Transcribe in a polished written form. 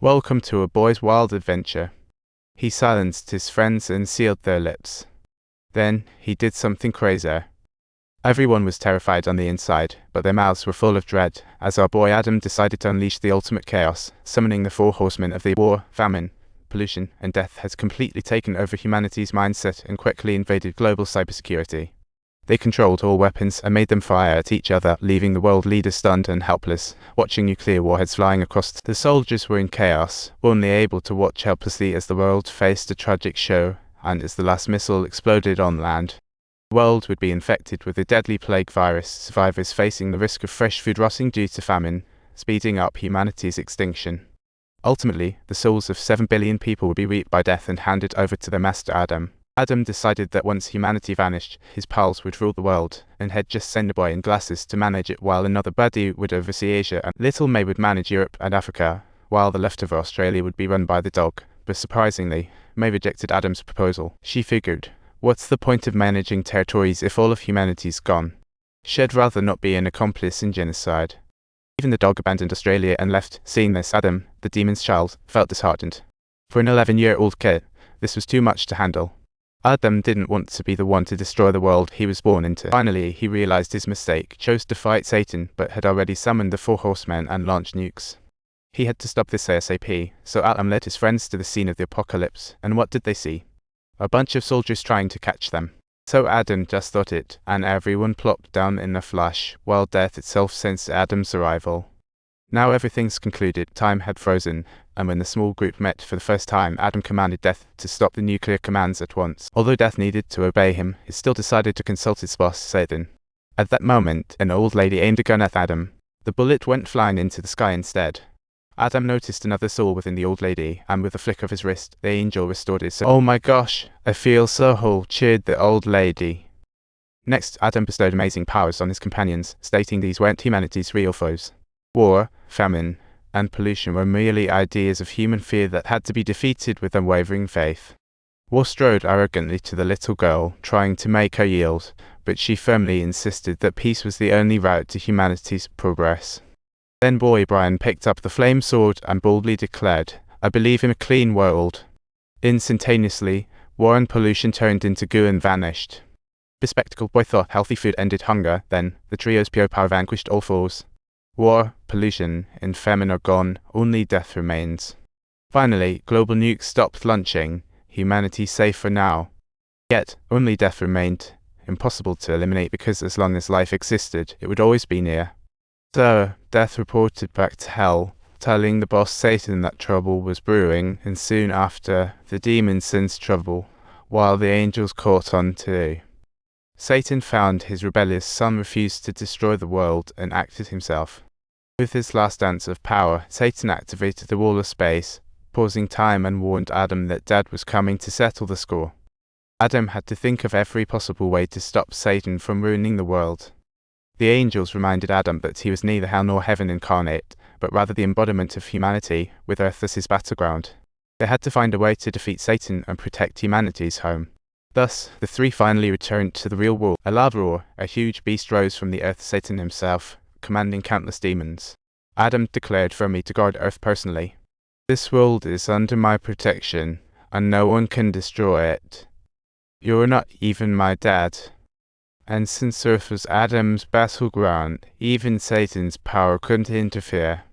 Welcome to a boy's wild adventure. He silenced his friends and sealed their lips. Then, he did something crazier. Everyone was terrified on the inside, but their mouths were full of dread, as our boy Adam decided to unleash the ultimate chaos, summoning the four horsemen of the war, famine, pollution, and death has completely taken over humanity's mindset and quickly invaded global cybersecurity. They controlled all weapons and made them fire at each other, leaving the world leaders stunned and helpless, watching nuclear warheads flying across. The soldiers were in chaos, only able to watch helplessly as the world faced a tragic show, and as the last missile exploded on land. The world would be infected with a deadly plague virus, survivors facing the risk of fresh food rotting due to famine, speeding up humanity's extinction. Ultimately, the souls of 7 billion people would be reaped by death and handed over to their master Adam. Adam decided that once humanity vanished, his pals would rule the world, and had just sent a boy in glasses to manage it while another buddy would oversee Asia and little May would manage Europe and Africa, while the leftover Australia would be run by the dog. But surprisingly, May rejected Adam's proposal. She figured, what's the point of managing territories if all of humanity's gone? She'd rather not be an accomplice in genocide. Even the dog abandoned Australia and left. Seeing this, Adam, the demon's child, felt disheartened. For an 11-year-old kid, this was too much to handle. Adam didn't want to be the one to destroy the world he was born into. Finally, he realized his mistake, chose to fight Satan, but had already summoned the four horsemen and launched nukes. He had to stop this ASAP, so Adam led his friends to the scene of the apocalypse, and what did they see? A bunch of soldiers trying to catch them. So Adam just thought it, and everyone plopped down in a flash, while death itself sensed Adam's arrival. Now everything's concluded, time had frozen, and when the small group met for the first time, Adam commanded Death to stop the nuclear commands at once. Although Death needed to obey him, he still decided to consult his boss, Satan. At that moment, an old lady aimed a gun at Adam. The bullet went flying into the sky instead. Adam noticed another soul within the old lady, and with a flick of his wrist, the angel restored his soul. "Oh my gosh, I feel so whole," cheered the old lady. Next, Adam bestowed amazing powers on his companions, stating these weren't humanity's real foes. War, famine, and pollution were merely ideas of human fear that had to be defeated with unwavering faith. War strode arrogantly to the little girl, trying to make her yield, but she firmly insisted that peace was the only route to humanity's progress. Then boy Brian picked up the flame sword and boldly declared, "I believe in a clean world." Instantaneously, war and pollution turned into goo and vanished. Bespectacled boy thought healthy food ended hunger, then the trio's pure power vanquished all foes. War, pollution, and famine are gone, only death remains. Finally, global nukes stopped launching, humanity safe for now. Yet, only death remained, impossible to eliminate because as long as life existed, it would always be near. So, Death reported back to hell, telling the boss Satan that trouble was brewing, and soon after, the demons sensed trouble, while the angels caught on too. Satan found his rebellious son refused to destroy the world and acted himself. With his last dance of power, Satan activated the wall of space, pausing time and warned Adam that Dad was coming to settle the score. Adam had to think of every possible way to stop Satan from ruining the world. The angels reminded Adam that he was neither hell nor heaven incarnate, but rather the embodiment of humanity, with Earth as his battleground. They had to find a way to defeat Satan and protect humanity's home. Thus, the three finally returned to the real world. A lava roar, a huge beast rose from the earth, Satan himself, commanding countless demons. Adam declared firmly to guard Earth personally. "This world is under my protection, and no one can destroy it. You're not even my dad." And since Earth was Adam's battleground, even Satan's power couldn't interfere.